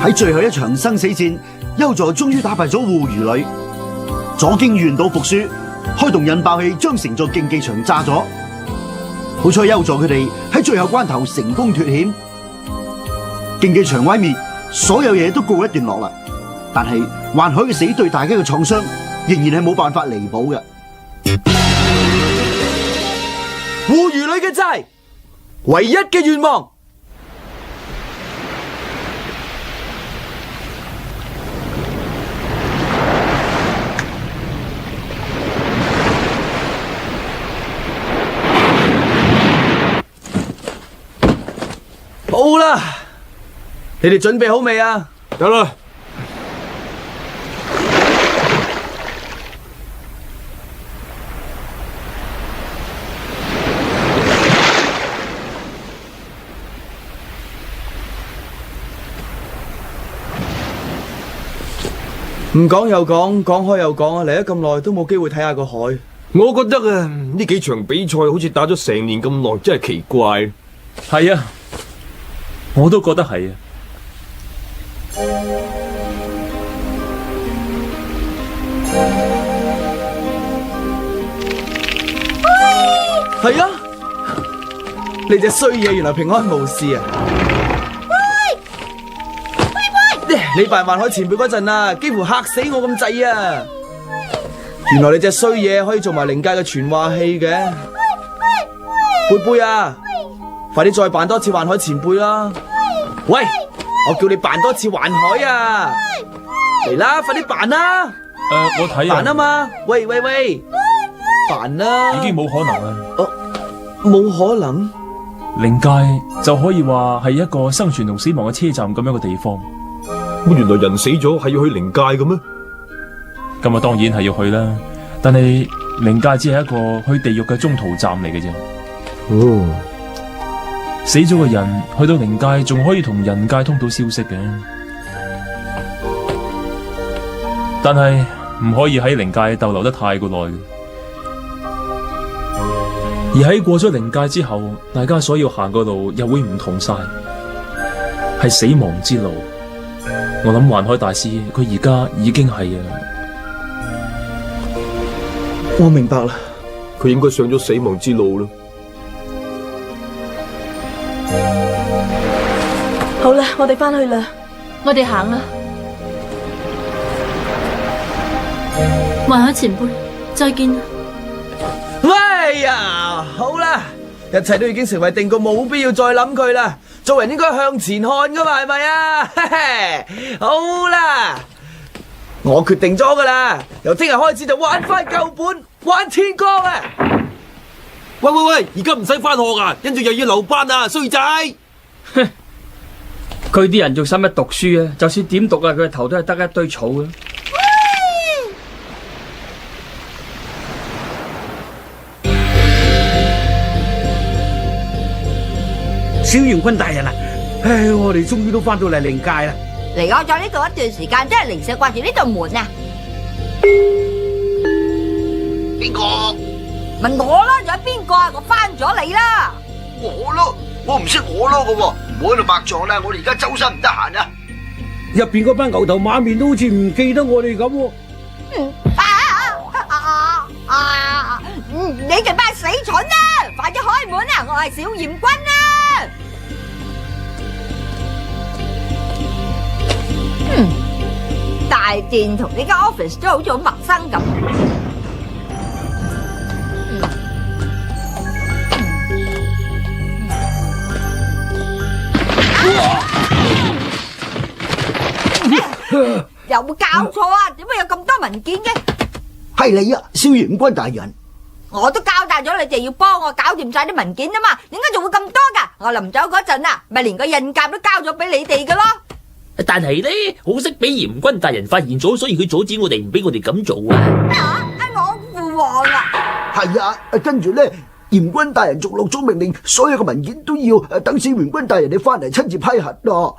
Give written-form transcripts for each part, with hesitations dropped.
喺最後一場生死戰，幽助終於打敗咗護魚女。左京願賭服輸，開動引爆器將成座競技場炸咗。好彩幽助佢哋喺最後關頭成功脫險，競技場毀滅，所有嘢都告一段落啦。但係幻海嘅死對大家嘅創傷仍然係冇辦法彌補嘅。護魚女嘅債，唯一嘅願望。好啦，你哋準備好未啊？得啦。唔講又講，講開又講啊！嚟咗咁耐都冇機會睇下個海。我覺得啊，呢幾場比賽好似打咗成年咁耐，真係奇怪。係啊，我都覺得係啊。係啊，你隻衰嘢原來平安無事啊！你扮幻海前輩嗰陣啊，幾乎嚇死我咁滯啊！原來你隻衰嘢可以做埋靈界嘅傳話器嘅。貝貝啊，快啲再扮多次幻海前輩啦！喂，我叫你扮多次幻海啊！嚟啦，快啲扮啦！我睇扮啊嘛！喂，扮啦！已經冇可能啦。冇可能？靈界就可以話係一個生存同死亡嘅車站咁樣嘅地方。咁原來人死咗係要去靈界嘅咩？咁啊，當然係要去啦。但係靈界只係一個去地獄嘅中途站嚟嘅啫。哦，死咗嘅人去到靈界，仲可以同人界通到消息嘅。但係唔可以喺靈界逗留得太過耐嘅。而喺過咗靈界之後，大家所要行嘅路又會唔同晒，係死亡之路。我諗幻海大師佢而家已經係啊，我明白啦，佢應該上咗死亡之路啦。好啦，我哋翻去啦，我哋行啦。幻海前輩，再見啦。喂呀，好啦，一切都已經成為定局，冇必要再諗佢啦。做人應該向前看噶嘛，係咪啊？好啦，我決定咗噶啦，由聽日開始就玩翻舊本，玩天光啊！喂，而家唔使翻學啊，跟住又要留班啊，衰仔！哼，佢啲人仲使乜讀書啊？就算點讀啊，佢個頭都係得一堆草啊！小元君大人啊，唉，我哋終於都翻到嚟靈界啦！離開咗呢度一段時間，真係零舍掛住呢道門啊！邊個？問我啦，仲有邊個啊？我翻咗嚟啦！我咯，我唔識我咯嘅喎，唔好喺度白撞啦！我哋而家周身唔得閒啊！入邊嗰班牛頭馬面都好似唔記得我哋咁喎。你哋班死蠢啊！快啲開門啊！我係小嚴君啊！大殿同呢間 office 都好似好陌生咁。有冇搞錯啊？點解有咁多文件嘅？係你啊，蕭元君大人。我都交代咗你哋要幫我搞掂晒啲文件啊嘛，點解仲會咁多噶？我臨走嗰陣啊，咪連個印鑑都交咗俾你哋噶咯。但係咧，好識俾嚴君大人發現咗，所以佢阻止我哋，唔俾我哋咁做啊！我父皇啊！係啊，跟住咧，嚴君大人仲落咗命令，所有嘅文件都要等小元君大人你翻嚟親自批核咯。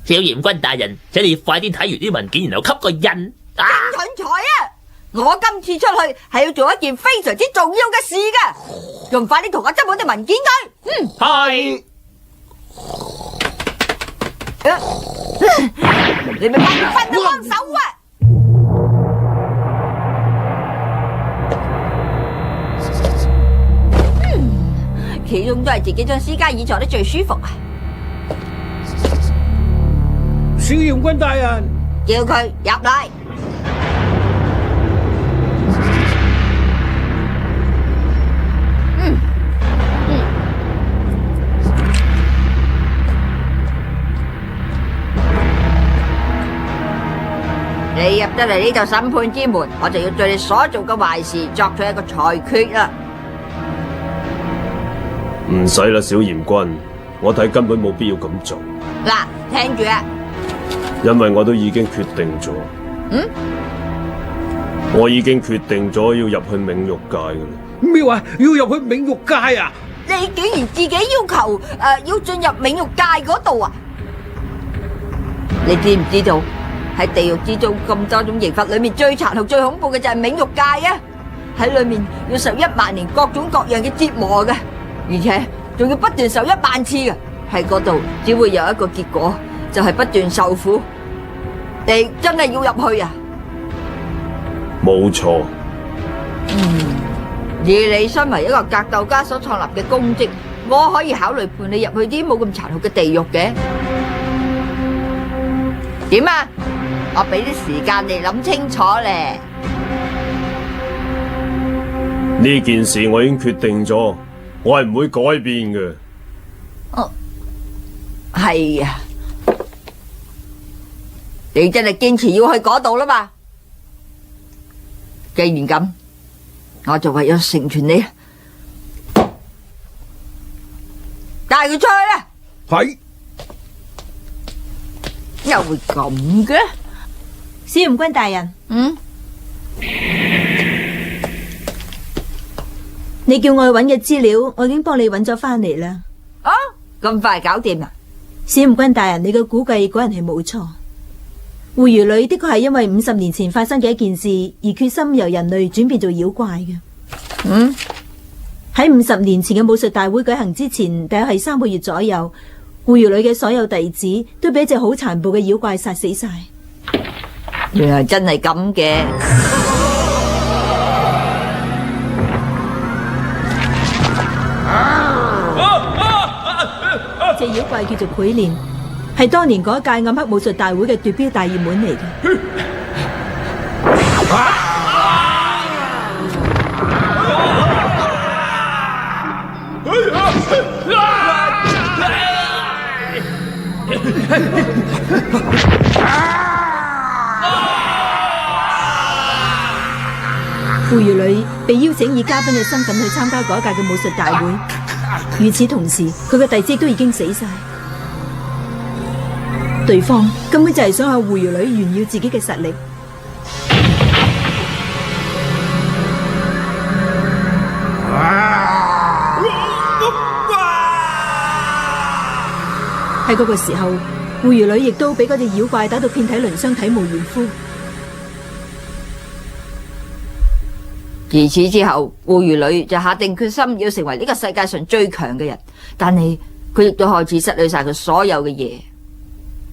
小嚴君大人，請你快啲睇完啲文件，然後吸個印。真蠢材啊！我今次出去係要做一件非常之重要嘅事噶，仲快啲同我執好啲文件佢。係。你咪快啲幫手啊！始終都係自己張私家椅坐得最舒服啊！小元軍大人，叫佢入嚟。你入得嚟呢度審判之門，我就要對你所做嘅壞事作出一個裁決啦。唔使啦，小嚴君，我睇根本冇必要咁做。嗱，聽住啊！因為我都已經決定咗。我已經決定咗要入去冥獄界噶啦。咩話要入去冥獄界啊？你竟然自己要求要進入冥獄界嗰度啊？你知唔知道喺地獄之中咁多種刑罰裏面最殘酷最恐怖嘅就係冥獄界啊？喺裏面要受1萬年各種各樣嘅折磨嘅，而且仲要不斷受1萬次嘅。喺嗰度只會有一個結果，就係不斷受苦。你真係要入去啊？冇錯。以你身為一個格鬥家所創立嘅功績，我可以考慮判你入去啲冇咁殘酷嘅地獄嘅。點啊？我俾啲時間你諗清楚咧。呢件事我已經決定咗，我係唔會改變嘅。係啊，你真係堅持要去嗰度啦嘛？既然咁，我就為咗成全你，帶佢出去啦。係。又會咁嘅？小元軍大人，你叫我去揾嘅資料，我已經幫你揾咗翻嚟啦。啊，咁快搞掂啊！小元軍大人，你嘅估計果然係冇錯。狐魚女的確係因為50年前發生嘅一件事而決心由人類轉變做妖怪嘅。喺50年前嘅武術大會舉行之前，大約係3個月左右，狐魚女嘅所有弟子都俾一隻好殘暴嘅妖怪殺死晒。原來真係咁嘅。隻妖怪叫做佩蓮，係當年嗰一屆暗黑武術大會嘅奪標大熱門嚟嘅。狐魚女被邀請以嘉賓嘅身份去參加嗰一屆嘅武術大會，與此同時，佢嘅弟子都已經死晒。對方根本就係想向狐魚女炫耀自己嘅實力。喺嗰個時候，狐魚女亦都俾嗰隻妖怪打到遍體鱗傷、體無完膚。自此之後，狐魚女就下定決心要成為呢個世界上最強嘅人，但係佢亦都開始失去晒佢所有嘅嘢。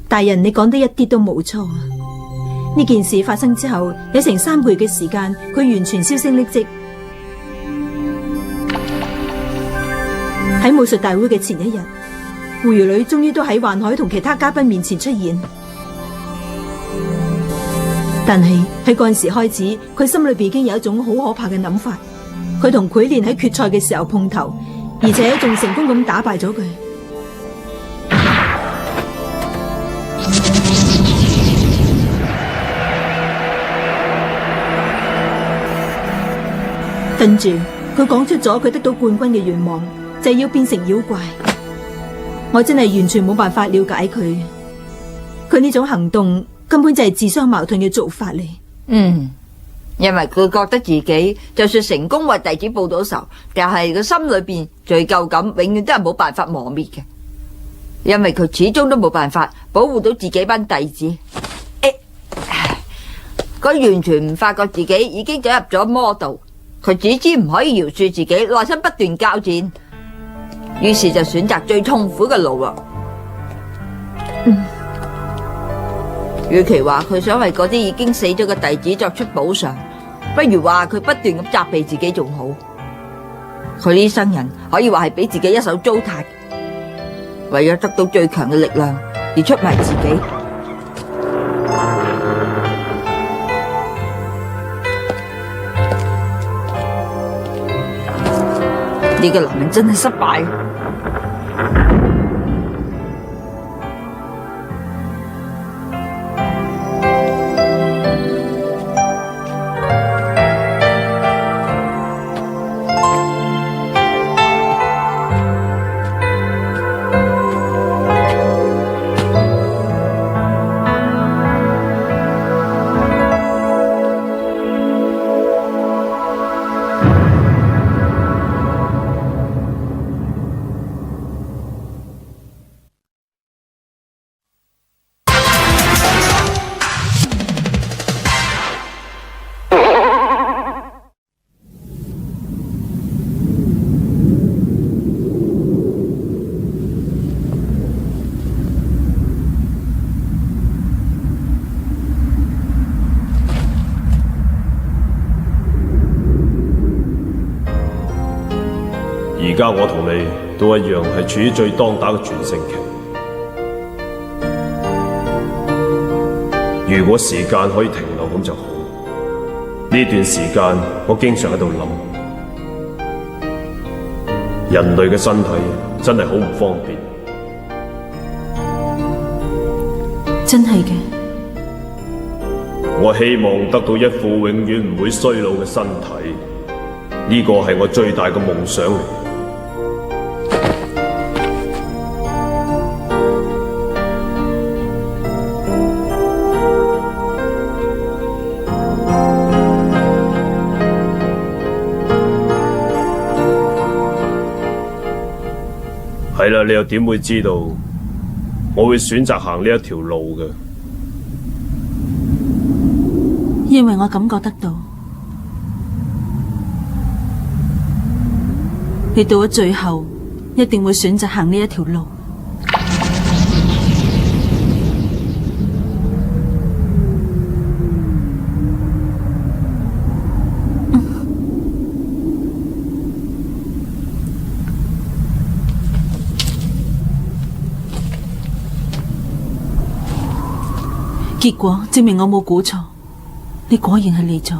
大人，你講得一啲都冇錯啊！呢件事發生之後，有成3個月嘅時間，佢完全銷聲匿跡。喺武術大會嘅前一日，狐魚女終於都喺幻海同其他嘉賓面前出現。但係喺嗰陣時開始，佢心裏邊已經有一種好可怕嘅諗法。佢同佩蓮喺決賽嘅時候碰頭，而且仲成功咁打敗咗佢。跟住佢講出咗佢得到冠軍嘅願望，就係要變成妖怪。我真係完全冇辦法了解佢。佢呢種行動根本就係自相矛盾嘅做法嚟。因為佢覺得自己就算成功為弟子報到仇，但係佢心裏邊罪疚感永遠都係冇辦法磨滅嘅。因為佢始終都冇辦法保護到自己班弟子。佢完全唔發覺自己已經走入咗魔道，佢只知唔可以饒恕自己，內心不斷交戰，於是就選擇最痛苦嘅路啦。與其話佢想為嗰啲已經死咗嘅弟子作出補償，不如話佢不斷咁責備自己仲好。佢呢生人可以話係俾自己一手糟蹋，為咗得到最強嘅力量而出賣自己。呢個男人真係失敗。而家我同你都一樣係處於最當打嘅全盛期。如果時間可以停留咁就好。呢段時間我經常喺度諗，人類嘅身體真係好唔方便。真係嘅。我希望得到一副永遠唔會衰老嘅身體，呢個係我最大嘅夢想嚟。係啦，你又點會知道我會選擇行呢一條路嘅？因為我感覺得到，你到咗最後一定會選擇行呢一條路。結果證明我冇估錯，你果然係嚟咗。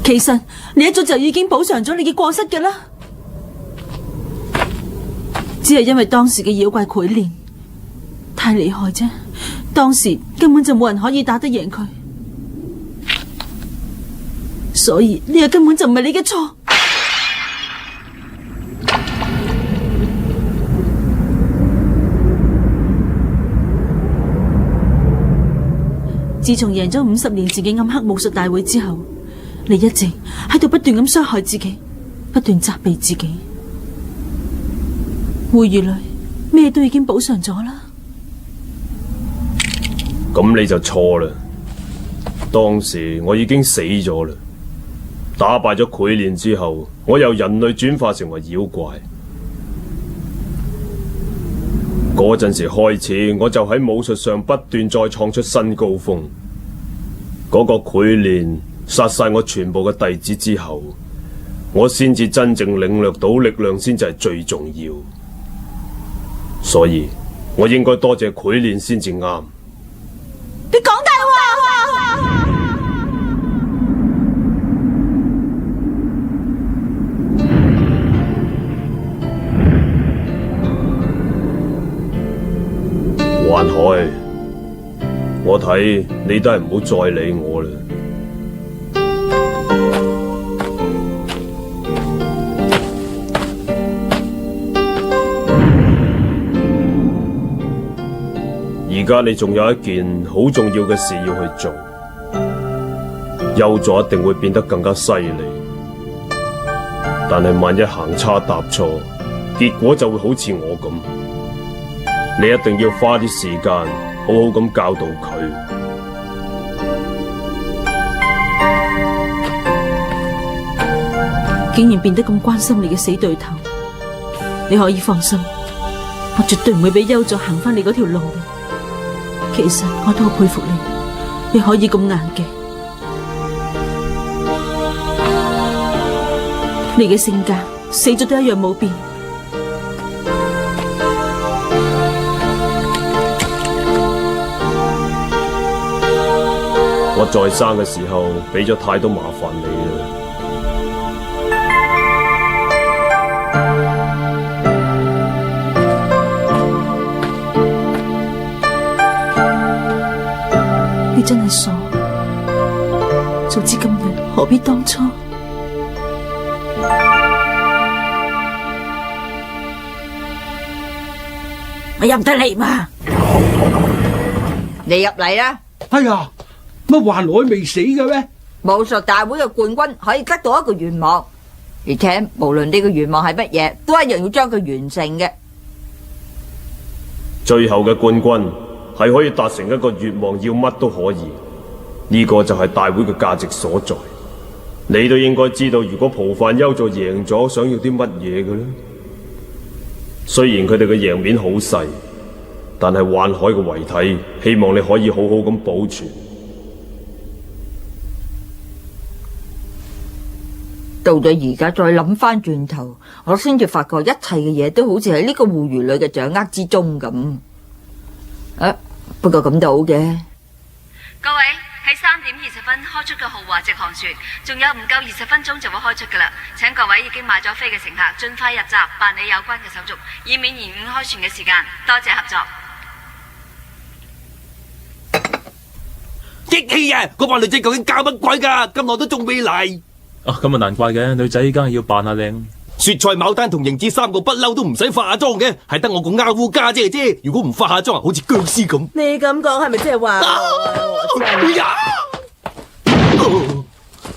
其實你一早就已經補償咗你嘅過失㗎啦，只係因為當時嘅妖怪潰練太厲害啫，當時根本就冇人可以打得贏佢，所以呢個根本就唔係你嘅錯。自從贏咗50年前嘅暗黑武術大會之後，你一直喺度不斷咁傷害自己，不斷責備自己。會如女咩都已經補償咗啦。咁你就錯啦，當時我已經死咗啦，打敗咗潰練之後，我由人類轉化成為妖怪。嗰陣時開始，我就喺武術上不斷再創出新高峰。嗰個潰練殺晒我全部嘅弟子之後，我先至真正領略到力量先至係最重要。所以我應該多謝潰練先至啱。你講大話！環海，我睇你都係唔好再理我啦。而家你仲有一件好重要嘅事要去做，休助一定會變得更加犀利。但係萬一行差踏錯，結果就會好似我咁。你一定要花啲時間好好咁教導佢。竟然變得咁關心你嘅死對頭，你可以放心，我絕對唔會俾優助行翻你嗰條路嘅。其實我都好佩服你，你可以咁硬嘅。你嘅性格死咗都一樣冇變。我在生嘅時候俾咗太多麻煩你啦。你真係傻，早知今日何必當初。我入得嚟嘛？你入嚟啦！哎呀，乜幻海未死嘅咩？武術大會嘅冠軍可以得到一個願望，而且無論呢個願望係乜嘢，都一樣要將佢完成嘅。最後嘅冠軍係可以達成一個願望，要乜都可以。呢個就係大會嘅價值所在。你都應該知道，如果浦飯幽助贏咗，想要啲乜嘢嘅呢？雖然佢哋嘅贏面好細，但係幻海嘅遺體，希望你可以好好咁保存。到咗而家再諗翻轉頭，我先至發覺一切嘅嘢都好似喺呢個護魚女嘅掌握之中咁。不過咁都好嘅。各位喺3:20開出嘅豪華直航船，仲有唔夠20分鐘就會開出噶啦，請各位已經買咗飛嘅乘客盡快入閘辦理有關嘅手續，以免延誤開船嘅時間。多謝合作。激氣啊！嗰班女仔究竟搞乜鬼噶？咁耐都仲未嚟。咁啊難怪嘅，女仔梗係要扮下靚。雪菜牡丹同迎子三個不嬲都唔使化妝嘅，係得我個丫烏家姐啫。如果唔化下妝，好似僵屍咁。你咁講係咪即係話？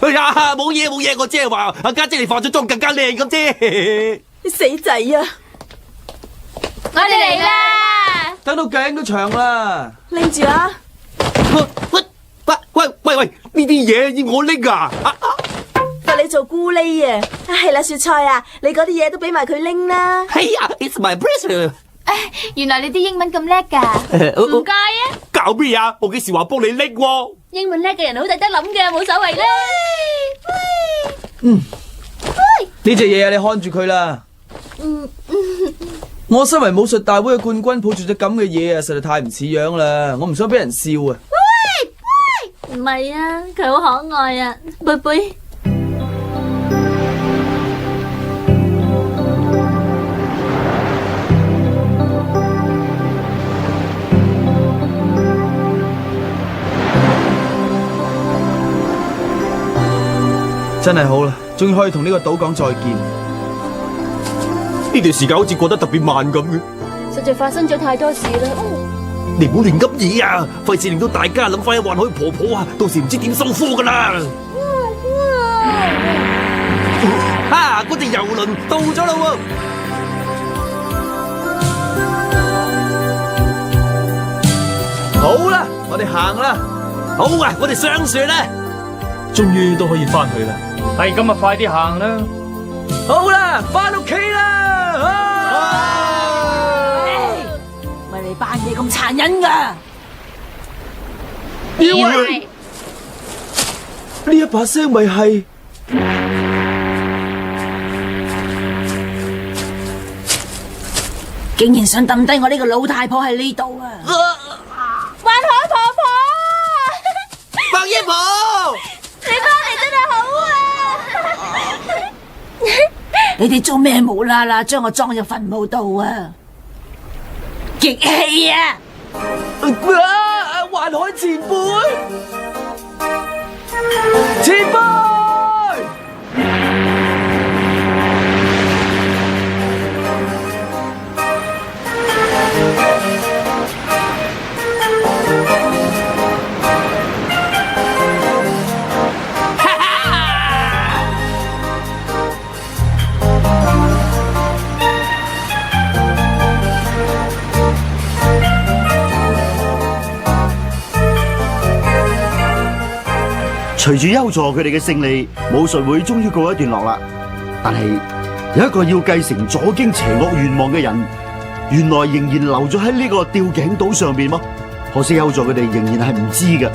哎呀，冇嘢冇嘢，我即係話阿家姐你化咗妝更加靚咁啫。你死仔啊！我哋嚟啦！等到頸都長啦。拎住啊！喂，呢啲嘢要我拎啊！罰你做咕喱啊！係啦，雪菜啊，你嗰啲嘢都俾埋佢拎啦。係啊 ，It's my pressure。原來你啲英文咁叻噶，唔該啊！搞咩啊？我幾時話幫你拎喎？英文叻嘅人好抵得諗嘅，冇所謂啦。呢隻嘢你看住佢啦。我身為武術大會嘅冠軍，抱住隻咁嘅嘢啊，實在太唔似樣啦！我唔想俾人笑啊！唔係啊，佢好可愛啊，貝貝。真係好啦，終於可以同呢個島講再見。呢段時間好似過得特別慢咁嘅。實在發生咗太多事啦。你唔好亂噏嘢啊！費事令到大家諗翻起幻海婆婆啊，到時唔知點收科噶啦！嗰隻郵輪到咗啦喎！好啦，我哋行啦。好啊，我哋上船啦！終於都可以翻去啦。係咁啊，快啲行啦！好啦，翻屋企啦！咪你扮嘢咁殘忍噶？呢一把聲咪係竟然想抌低我呢個老太婆喺呢度啊！幻海婆婆，白衣婆，你翻嚟真係好啊！你哋做咩無啦啦將我裝入墳墓度啊？激氣啊！幻海前輩，前輩。隨住優助佢哋嘅勝利，武術會終於告一段落啦。但係有一個要繼承左京邪惡願望嘅人，原來仍然留咗喺呢個吊頸島上邊嗎？可惜優助佢哋仍然係唔知嘅。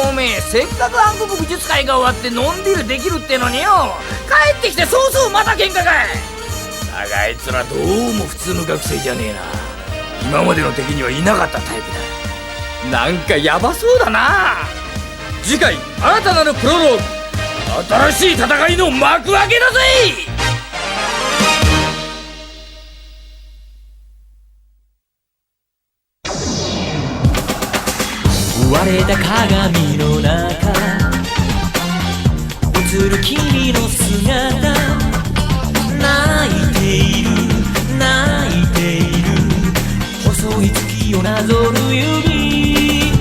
おめえせっかく暗黒武術会が終わってのんびりできるってのによ、帰ってきて早々また喧嘩かい。だがあいつらどうも普通の学生じゃねえな。今までの敵にはいなかったタイプだ。なんかヤバそうだな。次回新たなるプロローグ、新しい戦いの幕開けだぜ。割れた鏡の中映る君の姿、泣いている泣いている、細い月をなぞる指、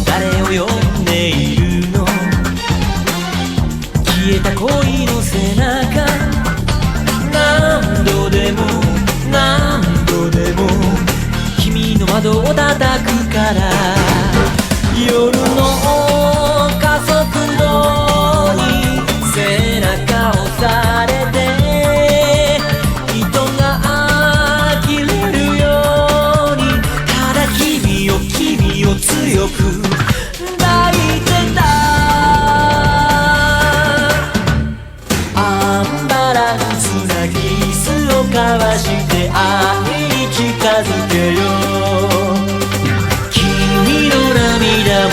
誰を呼んでいるの、消えた恋の背中、何度でも何度でも君の窓を叩くから、夜の加速度に背中を押されて、人が呆れるように、ただ君を強く抱いてた。アンバランスなキスを交わして愛に近づけよう、君の涙も